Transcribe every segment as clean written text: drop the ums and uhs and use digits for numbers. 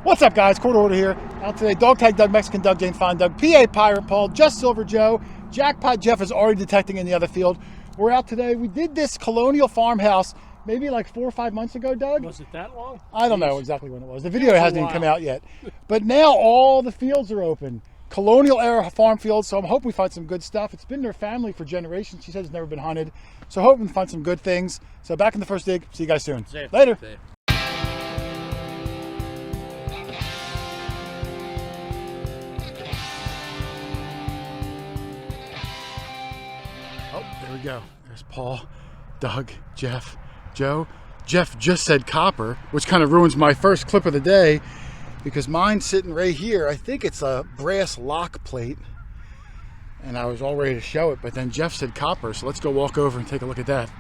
What's up, guys? Hoarder here. Out today, Dog Tag Doug, Mexican Doug, Jane Fine Doug, PA Pirate Paul, Just Silver Joe, Jackpot Jeff is already detecting in the other field. We're out today. We did this Colonial farmhouse maybe like 4 or 5 months ago, Doug. Was it that long? I don't know exactly when it was. The video hasn't even come out yet. But now all the fields are open. Colonial era farm fields, so I'm hoping we find some good stuff. It's been their family for generations. She said it's never been hunted. So hoping to find some good things. So back in the first dig. See you guys soon. Later. Oh, there we go. There's Paul, Doug, Jeff, Joe. Jeff just said copper, which kind of ruins my first clip of the day because mine's sitting right here. I think it's a brass lock plate, and I was all ready to show it, but then Jeff said copper, so let's go walk over and take a look at that.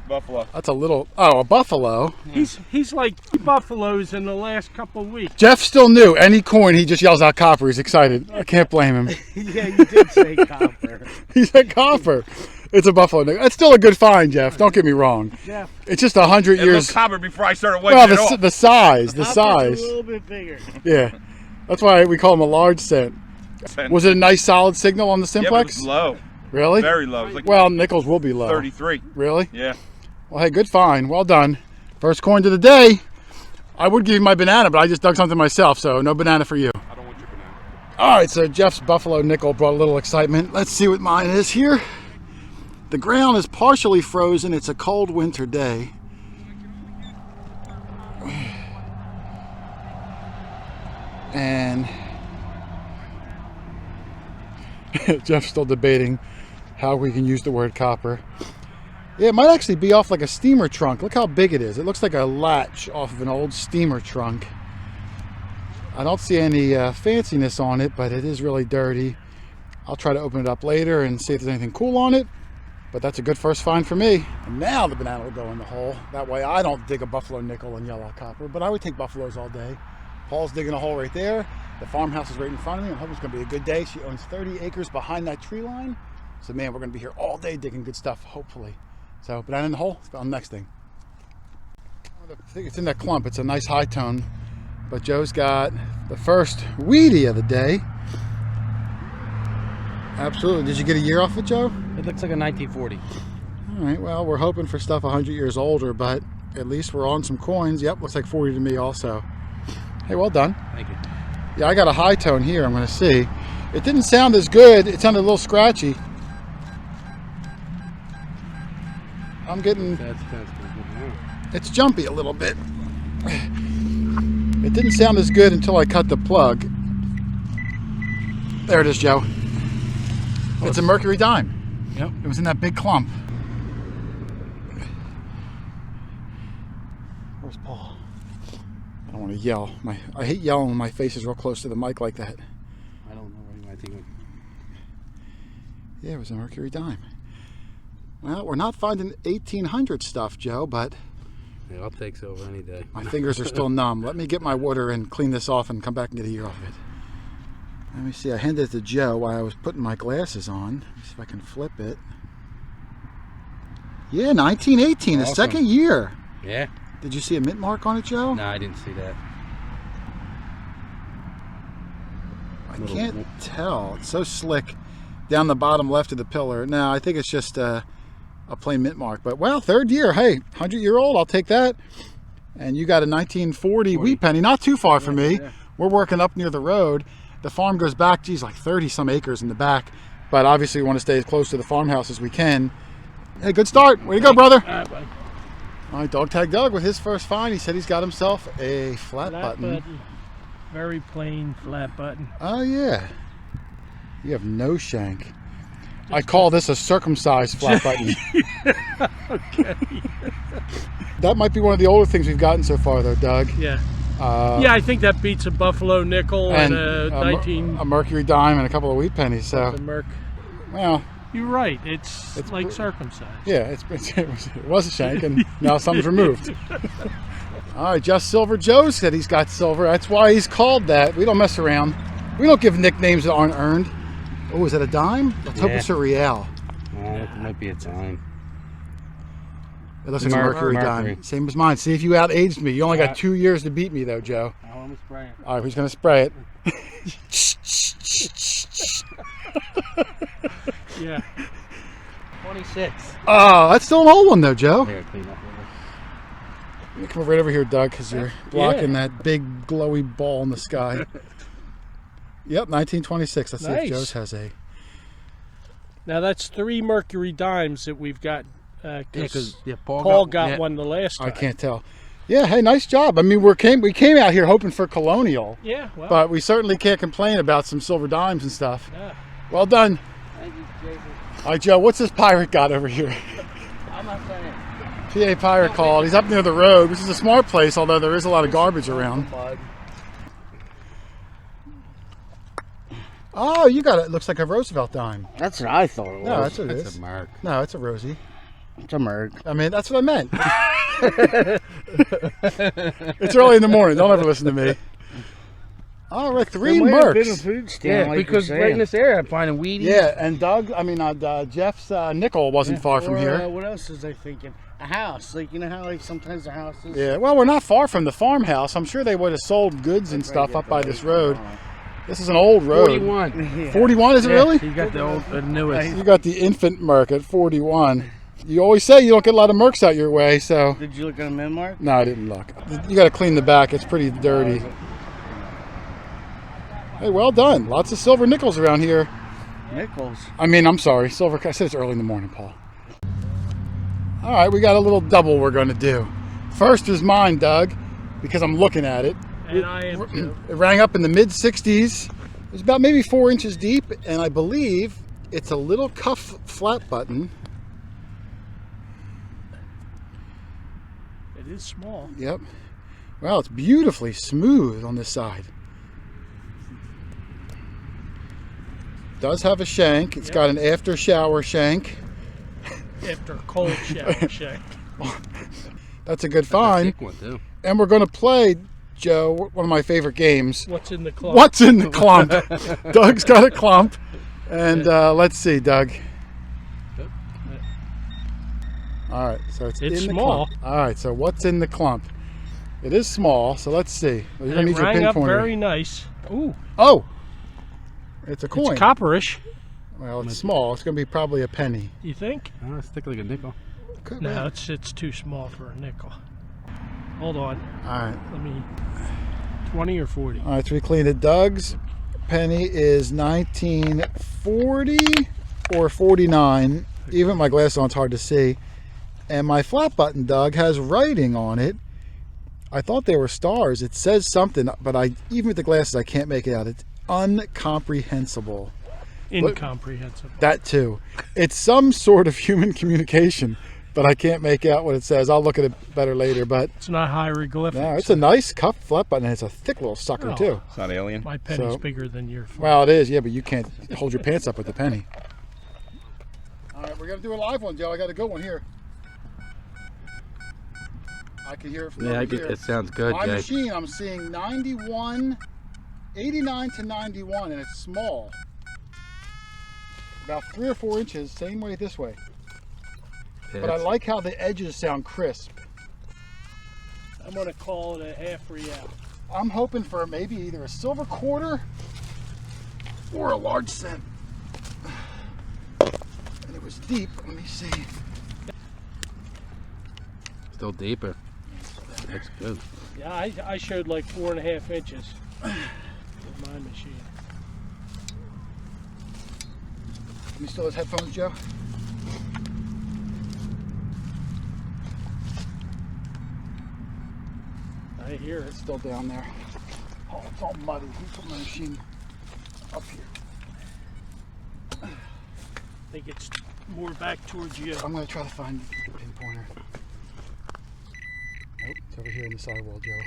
Buffalo. That's a little, oh, a buffalo. He's like buffaloes in the last couple of weeks. Jeff still knew any coin, he just yells out copper. He's excited. I can't blame him. Yeah, you did say copper. He said copper. It's a buffalo. That's still a good find, Jeff. Don't get me wrong. Jeff. It's just 100 It years. looked copper before I started wiping it off. The size, the Copper's size. a little bit bigger. Yeah, that's why we call him a large cent. Was it a nice solid signal on the Yeah, but it simplex? was low. Really? Very low. It was like Well, nickels will be low. 33. Really? Yeah. Well, hey, good find. Well done. First coin to the day. I would give you my banana, but I just dug something myself, so no banana for you. I don't want your banana. All right, so Jeff's buffalo nickel brought a little excitement. Let's see what mine is here. The ground is partially frozen. It's a cold winter day. And Jeff's still debating how we can use the word copper. Yeah, it might actually be off like a steamer trunk. Look how big it is. It looks like a latch off of an old steamer trunk. I don't see any fanciness on it, but it is really dirty. I'll try to open it up later and see if there's anything cool on it. But that's a good first find for me. And now the banana will go in the hole. That way I don't dig a buffalo nickel and yellow copper, but I would take buffaloes all day. Paul's digging a hole right there. The farmhouse is right in front of me. I'm hoping it's gonna be a good day. She owns 30 acres behind that tree line. So man, we're gonna be here all day digging good stuff, hopefully. So banana in the hole, on the next thing. I think it's in that clump. It's a nice high tone. But Joe's got the first weedy of the day. Absolutely. Did you get a year off it, Joe? It looks like a 1940. All right, well, we're hoping for stuff 100 years older, but at least we're on some coins. Yep, looks like 40 to me also. Hey, well done. Thank you. Yeah, I got a high tone here, I'm going to see. It didn't sound as good. It sounded a little scratchy. I'm getting... It's jumpy a little bit. It didn't sound as good until I cut the plug. There it is, Joe. It's a mercury dime. Yep. It was in that big clump. Where's Paul? I don't want to yell. I hate yelling when my face is real close to the mic like that. I don't know what you might think of. Yeah, it was a mercury dime. Well, we're not finding 1800 stuff, Joe, but Yeah, I'll take silver any day. my fingers are still numb. Let me get my water and clean this off and come back and get a year off of it. Let me see. I handed it to Joe while I was putting my glasses on. Let me see if I can flip it. Yeah, 1918, the second year. Yeah? Did you see a mint mark on it, Joe? No, I didn't see that. I can't tell. It's so slick down the bottom left of the pillar. No, I think it's just a plain mint mark. But, well, third year. Hey, 100-year-old, I'll take that. And you got a 1940 wheat penny. Not too far from me. Yeah. We're working up near the road. The farm goes back, geez, like 30-some acres in the back. But obviously we want to stay as close to the farmhouse as we can. Hey, good start. Way to go, brother. All right, buddy. All right, Dog Tag Doug with his first find. He said he's got himself a flat button. Very plain flat button. Oh, yeah. You have no shank. I call this a circumcised flat button. Okay. That might be one of the older things we've gotten so far, though, Doug. Yeah. Yeah, I think that beats a buffalo nickel and a a mercury dime and a couple of wheat pennies. So, well, you're right. It's like circumcised. Yeah, it was a shank, and now something's removed. All right, Just Silver Joe said he's got silver. That's why he's called that. We don't mess around. We don't give nicknames that aren't earned. Oh, is that a dime? Let's hope it's a real. It might be a dime. It looks like a mercury dime. Same as mine. See if you outaged me. You only got 2 years to beat me, though, Joe. I want to spray it. All right, who's going to spray it? Yeah. 26. Oh, that's still an old one, though, Joe. Here, clean up. You come right over here, Doug, because you're blocking that big glowy ball in the sky. Yep, 1926. Let's see if Joe's has a... Now that's 3 mercury dimes that we've got. Because Paul Paul got one the last time. I can't tell. Yeah, hey, nice job. I mean, we came out here hoping for Colonial. Yeah, well. But we certainly can't complain about some silver dimes and stuff. Yeah. Well done. Thank you, Jason. All right, Joe, what's this pirate got over here? I'm not saying. PA Pirate called. He's up near the road, which is a smart place, although there is a lot of garbage around. Oh, you got it. Looks like a Roosevelt dime. That's what I thought it was. No, that's what it is. It's a Merc. No, it's a Rosie. It's a Merc. I mean, that's what I meant. It's early in the morning. Don't ever listen to me. All right, 3 Mercs. Yeah, because right in this area I'm finding weedy. Yeah, and Jeff's nickel wasn't far from here. What else was I thinking? A house. Like, you know how like sometimes the houses... Yeah, well, we're not far from the farmhouse. I'm sure they would have sold goods and stuff up by this road. This is an old road. 41. 41, is it really? You got the newest. You got the infant Merc at 41. You always say you don't get a lot of Mercs out your way, so... Did you look at a min mark? No, I didn't look. You got to clean the back. It's pretty dirty. Hey, well done. Lots of silver nickels around here. Nickels. I mean, I'm sorry. Silver... I said it's early in the morning, Paul. All right, we got a little double we're going to do. First is mine, Doug, because I'm looking at it. And I am too. It rang up in the mid-60s. It was about maybe 4 inches deep, and I believe it's a little cuff flat button. It is small. Yep. Well, it's beautifully smooth on this side. Does have a shank. It's got an after shower shank. After a cold shower shank. That's a good find. Thick one too. And we're going to play, Joe, one of my favorite games. What's in the clump? What's in the clump? Doug's got a clump. And let's see, Doug. All right, so it's in small. The clump. All right, so what's in the clump? It is small, so let's see. Well, you're going to need your rang up pinpointer. very nice. Ooh. Oh, it's a coin. It's copperish. Well, it's small. It's going to be probably a penny. You think? Oh, it's thick like a nickel. Could No, be. it's too small for a nickel. Hold on. All right. Let me... 20 or 40? All right, so we cleaned it. Doug's penny is 1940 or 49. Even with my glasses on, it's hard to see. And my flat button, Doug, has writing on it. I thought they were stars. It says something, but even with the glasses, I can't make it out. It's incomprehensible. Incomprehensible. That too. It's some sort of human communication, but I can't make out what it says. I'll look at it better later, but... It's not hieroglyphics. No, it's a nice cuff flat button, and it's a thick little sucker, Oh. too. It's not alien. My penny's So- bigger than your phone. Well, it is, yeah, but you can't hold your pants up with the penny. All right, we're going to do a live one, Joe. I got a good one here. I can hear it from over here. It sounds good, My Jay. machine, I'm seeing 91, 89 to 91, and it's small. About 3 or 4 inches, same way this way. But I like how the edges sound crisp. I'm going to call it a half real. I'm hoping for maybe either a silver quarter or a large cent. And it was deep. Let me see. Still deeper. That's good. Yeah, I showed like 4.5 inches with my machine. You still have headphones, Joe? I hear it. It's still down there. Oh, it's all muddy. Let me put my machine up here. I think it's more back towards you. I'm going to try to find the pinpointer. Nope, it's over here in the sidewall, Joe.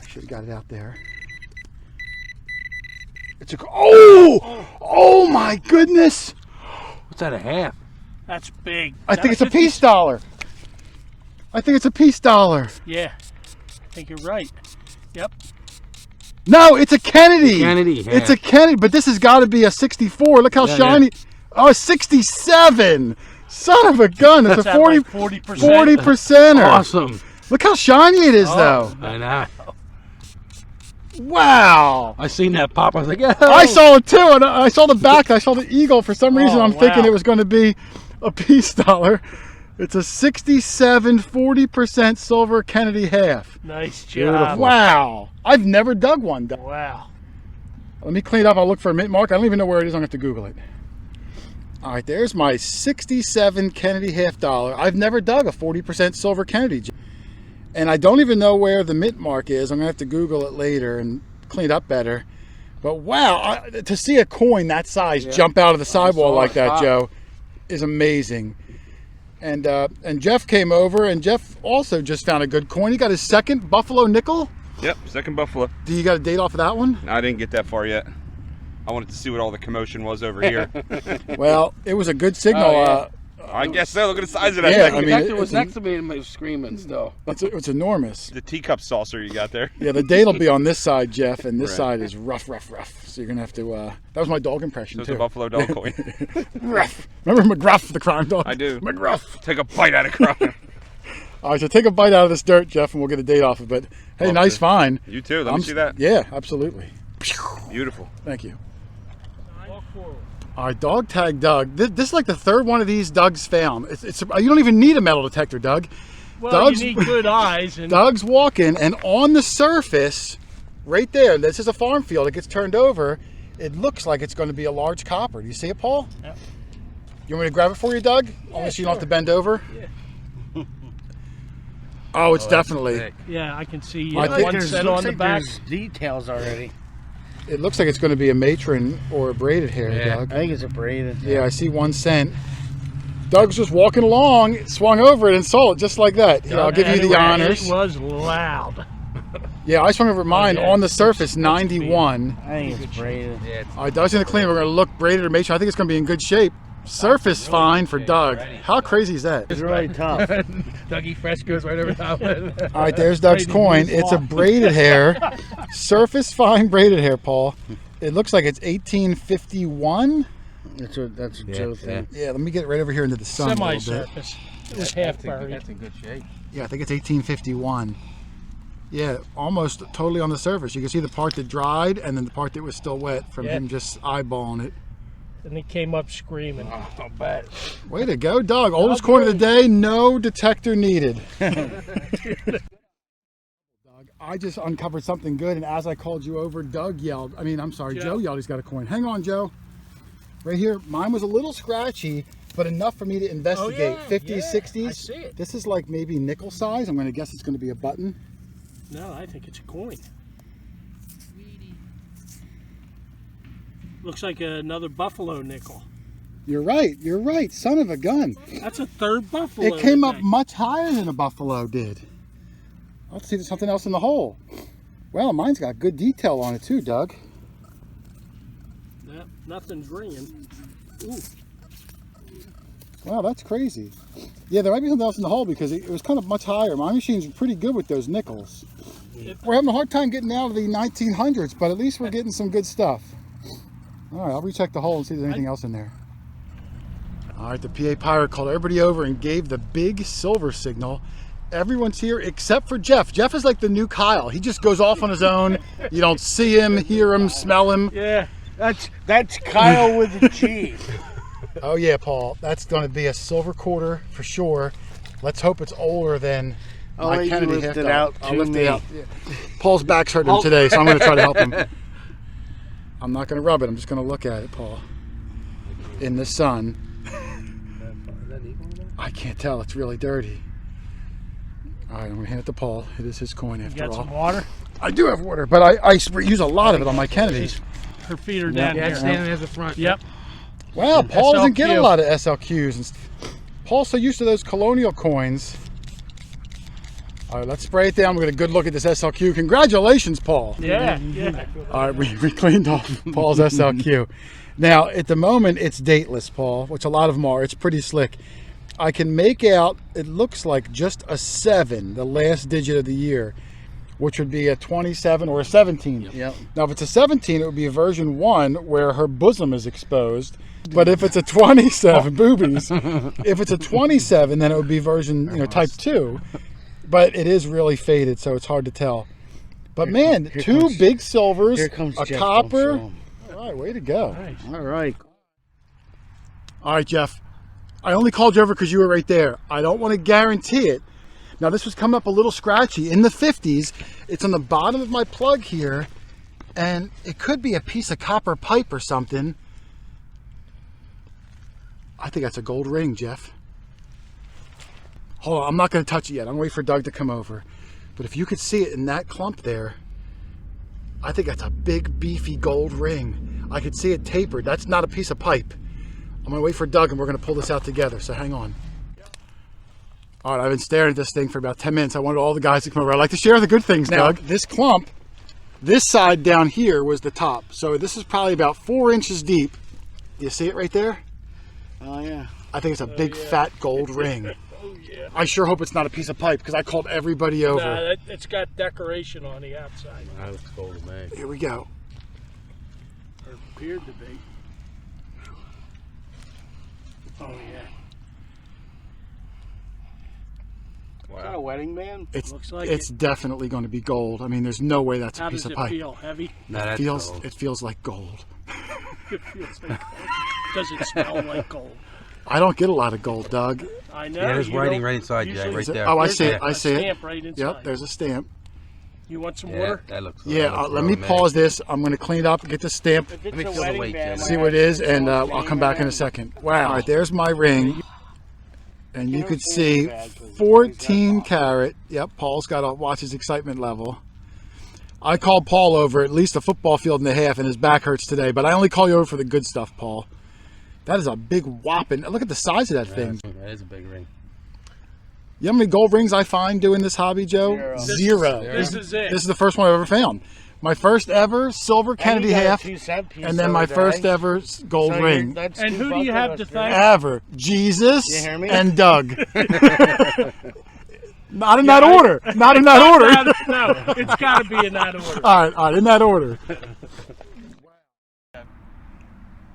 I should have got it out there. It's a... Oh my goodness! What's that, a half? That's big. I think it's a peace dollar. I think it's a peace dollar. Yeah, I think you're right. Yep. No, it's a Kennedy. Kennedy, yeah. It's a Kennedy, but this has got to be a 64. Look how shiny. Oh, 67. Son of a gun! It's That's a at 40 like 40%. 40%er. Awesome. Look how shiny it is, though. I know. Wow! I seen that pop. I was like, yeah. I saw it too, and I saw the back. I saw the eagle. For some reason, Oh, I'm thinking wow. it was going to be a peace dollar. It's a 67 40% silver Kennedy half. Nice Beautiful. job. Wow! I've never dug one. Wow. Let me clean it up. I'll look for a mint mark. I don't even know where it is. I'm going to have to Google it. All right, there's my 67 Kennedy half dollar. I've never dug a 40% silver Kennedy. And I don't even know where the mint mark is. I'm going to have to Google it later and clean it up better. But wow, to see a coin that size jump out of the sidewall like that, pop. Joe, is amazing. And Jeff came over, and Jeff also just found a good coin. He got his second Buffalo nickel. Yep, second buffalo. Do you got a date off of that one? I didn't get that far yet. I wanted to see what all the commotion was over here. Well, it was a good signal. Oh, I guess so. Look at the size of that Yeah, thing. I mean, Hector it's was next to me and was screaming still. It's enormous. The teacup saucer you got there. Yeah, the date will be on this side, Jeff, and this Right. side is rough. So you're gonna have to. That was my dog impression So it's too. a buffalo dog coin. Rough. Remember McGruff, the crime dog? I do. McGruff. Take a bite out of crime. All right, so take a bite out of this dirt, Jeff, and we'll get a date off of it. Hey, Okay. nice find. You too. Let me see that. Yeah, absolutely. Beautiful. Thank you. Walk forward. All right, dog tag Doug. This is like the third one of these Doug's found. You don't even need a metal detector, Doug. Well, Doug's- you need good eyes. And Doug's walking, and on the surface, right there, this is a farm field. It gets turned over. It looks like it's going to be a large copper. Do you see it, Paul? Yep. You want me to grab it for you, Doug? Only so you don't have to bend over? Yeah. Oh, it's definitely. yeah, I can see I think one there's- set looks on the like back. there's details already. It looks like it's going to be a matron or a braided hair, Yeah. Doug. I think it's a braided. Yeah, I see 1 cent. Doug's just walking along, swung over it and saw it just like that. Here, I'll give you And the honors. It was loud. Yeah, I swung over mine yeah. on the surface, 91. I think it's braided. Yeah, All right, Doug's going to clean it. We're going to look braided or matron. I think it's going to be in good shape. Surface fine for Doug. How crazy is that? It's really tough. Dougie Fresh goes right over top of it. All right, there's Doug's coin. It's a braided hair. Surface fine braided hair, Paul. It looks like it's 1851. That's a Joe thing. Yeah, let me get it right over here into the sun a little bit. Semi-surface. It was half buried. That's in good shape. Yeah, I think it's 1851. Yeah, almost totally on the surface. You can see the part that dried and then the part that was still wet from Yeah. him just eyeballing it. And he came up screaming. Oh, not bad. Way to go, Doug. Oldest coin of the day, no detector needed. Doug, I just uncovered something good, and as I called you over, Doug yelled, Joe yelled he's got a coin. Hang on, Joe. Right here, mine was a little scratchy, but enough for me to investigate. 50s, 60s. I see it. This is like maybe nickel size. I'm going to guess it's going to be a button. No, I think it's a coin. Looks like another buffalo nickel. You're right. Son of a gun. That's a third buffalo. It came up today. much higher than a buffalo did. Let's see, there's something else in the hole. Well, mine's got good detail on it too, Doug. Yep, nothing's ringing. Ooh, Wow, that's crazy. Yeah, there might be something else in the hole because it was kind of much higher. My machine's pretty good with those nickels. We're having a hard time getting out of the 1900s, but at least we're getting some good stuff. All right, I'll recheck the hole and see if there's anything else in there. All right, the PA Pirate called everybody over and gave the big silver signal. Everyone's here except for Jeff. Jeff is like the new Kyle. He just goes off on his own. You don't see him, hear him, smell him. yeah. That's Kyle with the G. Oh yeah, Paul, that's going to be a silver quarter for sure. Let's hope it's older than I'll my let you Kennedy lift half it dollar. out I'll to lift me. it out. Yeah. Paul's back's hurting him today, so I'm going to try to help him. I'm not going to rub it. I'm just going to look at it, Paul. In the sun. I can't tell. It's really dirty. All right, I'm going to hand it to Paul. It is his coin You after got all. some water? I do have water, but I use a lot of it on my Kennedys. Her feet are down Yeah, here. standing at the front. Yep. Well, Paul doesn't get a SLQ. lot of SLQs. And Paul's so used to those Colonial coins. All right, let's spray it down. We'll get a good look at this SLQ. Congratulations, Paul. Yeah, yeah. All right, we cleaned off Paul's SLQ. Now, at the moment, it's dateless, Paul, which a lot of them are. It's pretty slick. I can make out, it looks like just a 7, the last digit of the year, which would be a 27 or a 17. Yep. Now, if it's a 17, it would be a version 1 where her bosom is exposed. But if it's a 27, boobies. If it's a 27, then it would be version, type 2. But it is really faded, so it's hard to tell. But man, two big silvers, a Jeff copper. All right, way to go. Nice. right. All right, Jeff. I only called you over because you were right there. I don't want to guarantee it. Now, this was coming up a little scratchy. In the 50s, it's on the bottom of my plug here, and it could be a piece of copper pipe or something. I think that's a gold ring, Jeff. Hold on, I'm not going to touch it yet. I'm waiting for Doug to come over. But if you could see it in that clump there, I think that's a big, beefy gold ring. I could see it tapered. That's not a piece of pipe. I'm going to wait for Doug, and we're going to pull this out together, so hang on. All right, I've been staring at this thing for about 10 minutes. I wanted all the guys to come over. I like to share the good things, now, Doug. This clump, this side down here was the top. So this is probably about 4 inches deep. You see it right there? Oh, yeah. I think it's a big, fat gold ring. Oh, yeah. I sure hope it's not a piece of pipe because I called everybody over. Nah, it's got decoration on the outside. That looks gold to me. Here we go. Or appeared to be. Oh, yeah. Is that a wedding band? It's Looks like it's definitely going to be gold. I mean, there's no way that's a How piece does of it pipe. feel? Heavy? No, that's gold. It feels like gold. It feels like gold. Does it smell like gold? I don't get a lot of gold, Doug. I know. Yeah, there's you writing don't right inside, Jay, usually- right there. Oh, I There's see a- it. I a see it. stamp right inside. Yep, there's a stamp. You want some Yeah, water? that looks. Yeah, that looks let me real, man. pause this. I'm going to clean it up, get the stamp, If it's me a feel the wedding weight, band, Jim. see what it is, and I'll come back in a second. Wow. All right, there's my ring. And you could see 14 karat. Yep, Paul's got to watch his excitement level. I called Paul over at least a football field and a half, and his back hurts today. But I only call you over for the good stuff, Paul. That is a big whopping. Look at the size of that thing. That is a big ring. You know how many gold rings I find doing this hobby, Joe? Zero. Zero. This is it. This is the first one I've ever found. My first ever silver Kennedy half, and then my first ever gold ring. And who do you have to thank? Ever. Jesus You hear me? and Doug. Not in that order. Not in that order. No, it's got to be in that order. All right, in that order.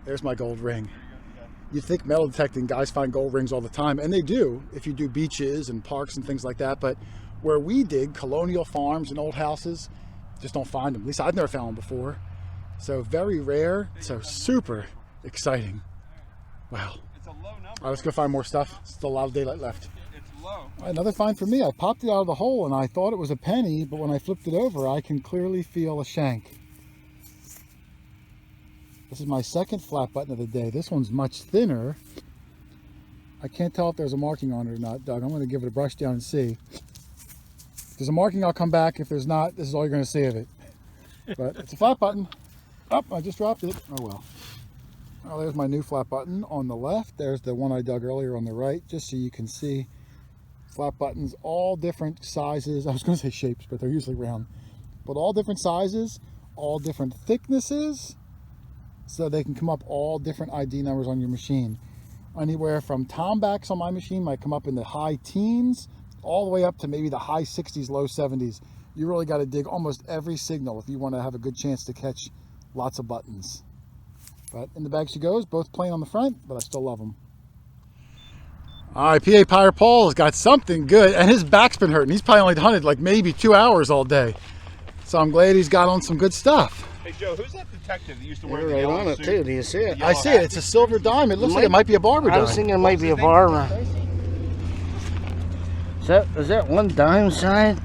There's my gold ring. You think metal detecting guys find gold rings all the time, and they do if you do beaches and parks and things like that. But where we dig, colonial farms and old houses, just don't find them. At least I've never found them before. So very rare. So super exciting. Wow. It's a low number. All right, let's go find more stuff. Still a lot of daylight left. It's low. All right, another find for me. I popped it out of the hole and I thought it was a penny, but when I flipped it over, I can clearly feel a shank. This is my second flat button of the day. This one's much thinner. I can't tell if there's a marking on it or not, Doug. I'm going to give it a brush down and see. If there's a marking, I'll come back. If there's not, this is all you're going to see of it. But it's a flat button. Oh, I just dropped it. Oh, well. Oh, there's my new flat button on the left. There's the one I dug earlier on the right, just so you can see. Flat buttons, all different sizes. I was going to say shapes, but they're usually round. But all different sizes, all different thicknesses, so they can come up all different ID numbers on your machine. Anywhere from tombacks on my machine might come up in the high teens, all the way up to maybe the high 60s, low 70s. You really got to dig almost every signal if you want to have a good chance to catch lots of buttons. But in the bag she goes, both plain on the front, but I still love them. All right, PA Pirate Paul has got something good, and his back's been hurting. He's probably only hunted like maybe 2 hours all day. So I'm glad he's got on some good stuff. Hey Joe, who's that detective that used to wear You're the right yellow on it suit? too. Do you see it? I see it. It's a silver dime. It looks like it might be a Barber I was dime. thinking it might be a Barber. Is that one dime side?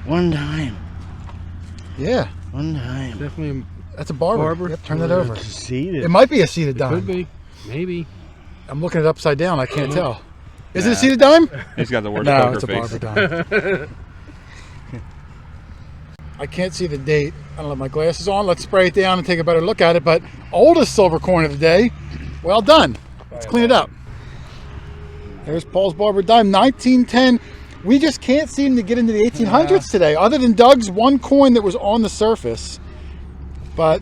One dime. Yeah, One dime. Definitely. that's a Barber. Barber. Yep, turn that over. Seated. It might be a seated dime. Could be. Maybe. I'm looking at it upside down. I can't tell. Is it a seated dime? He's got the worst No, poker it's a face. Barber dime. I can't see the date. I don't have my glasses on. Let's spray it down and take a better look at it. But oldest silver coin of the day. Well done. Let's clean it up. There's Paul's Barber dime, 1910. We just can't seem to get into the 1800s today, other than Doug's one coin that was on the surface. But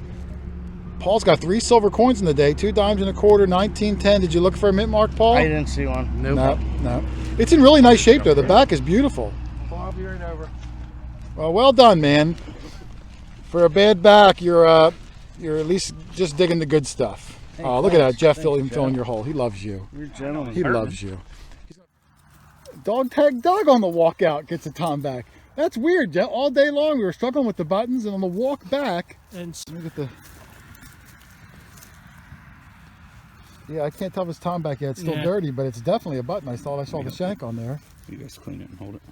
Paul's got 3 silver coins in the day, 2 dimes and a quarter, 1910. Did you look for a mint mark, Paul? I didn't see one. Nope. No. It's in really nice shape, though. The back is beautiful. Bob, you're right over. Well done, man. For a bad back, you're at least just digging the good stuff. Oh, look at that. Jeff filling your hole. He loves you. You're a gentleman. He loves you. Dog tag Doug on the walkout gets a tom back. That's weird, Jeff. All day long we were struggling with the buttons, and on the walk back, And let me get the... Yeah, I can't tell if it's tom back yet. It's still dirty, but it's definitely a button. I saw the shank on there. You guys clean it and hold it.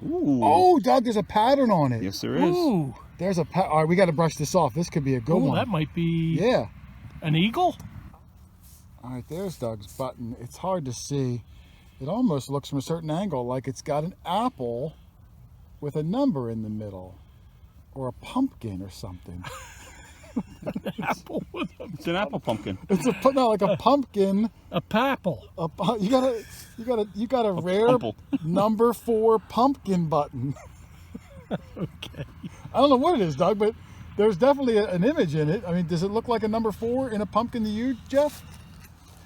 Ooh. Oh, Doug, there's a pattern on it. Yes, there is. ooh, There's a all right, we got to brush this off. This could be a good one. that might be Yeah. an eagle. All right, there's Doug's button. It's hard to see. It almost looks from a certain angle like it's got an apple with a number in the middle, or a pumpkin or something. Apple with It's an apple pumpkin. It's like a pumpkin. a papple. You got a rare pumple. number 4 pumpkin button. Okay. I don't know what it is, Doug, but there's definitely an image in it. I mean, does it look like a number 4 in a pumpkin to you, Jeff?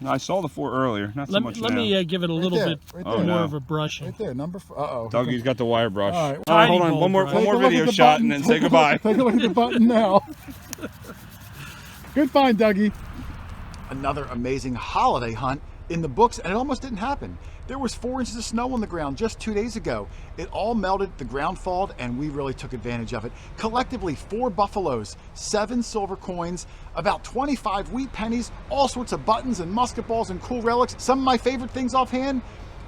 No, I saw the 4 earlier. Not so much Let now. me give it a little there, bit right more there. no. of a brushing. Right there, number 4. Uh-oh. Dougie's got the wire brush. All right. All right, hold Tiny on. One more bowl Take a look video at the shot button. and then say goodbye. Take a look at the button now. Good find, Dougie. Another amazing holiday hunt in the books, and it almost didn't happen. There was 4 inches of snow on the ground just 2 days ago. It all melted, the ground thawed, and we really took advantage of it. Collectively, 4 buffaloes, 7 silver coins, about 25 wheat pennies, all sorts of buttons and musket balls and cool relics. Some of my favorite things offhand,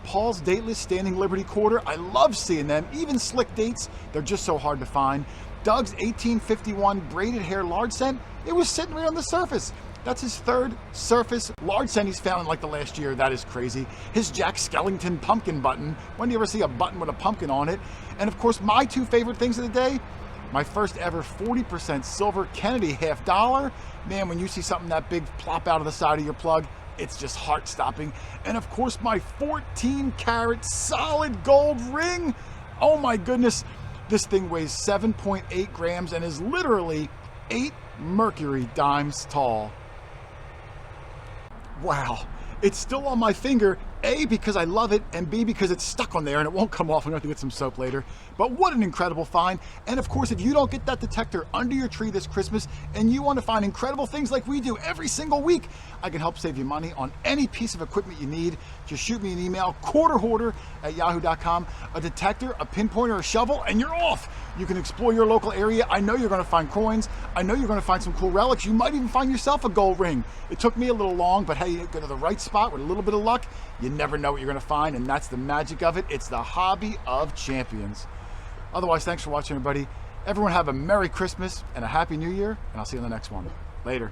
Paul's dateless Standing Liberty quarter. I love seeing them, even slick dates. They're just so hard to find. Doug's 1851 braided hair large cent, it was sitting right on the surface. That's his 3rd surface large cent he's found in like the last year. That is crazy. His Jack Skellington pumpkin button. When do you ever see a button with a pumpkin on it? And of course, my 2 favorite things of the day, my first ever 40% silver Kennedy half dollar. Man, when you see something that big plop out of the side of your plug, it's just heart stopping. And of course, my 14 karat solid gold ring. Oh my goodness. This thing weighs 7.8 grams and is literally 8 mercury dimes tall. Wow, it's still on my finger, A, because I love it, and B, because it's stuck on there and it won't come off. I'm going to have to get some soap later. But what an incredible find. And of course, if you don't get that detector under your tree this Christmas and you want to find incredible things like we do every single week, I can help save you money on any piece of equipment you need. Just shoot me an email, quarterhoarder@yahoo.com, a detector, a pinpointer, a shovel, and you're off. You can explore your local area. I know you're going to find coins. I know you're going to find some cool relics. You might even find yourself a gold ring. It took me a little long, but hey, you go to the right spot with a little bit of luck, you never know what you're going to find, and that's the magic of it. It's the hobby of champions. Otherwise, thanks for watching, everybody. Everyone have a Merry Christmas and a Happy New Year, and I'll see you in the next one. Later.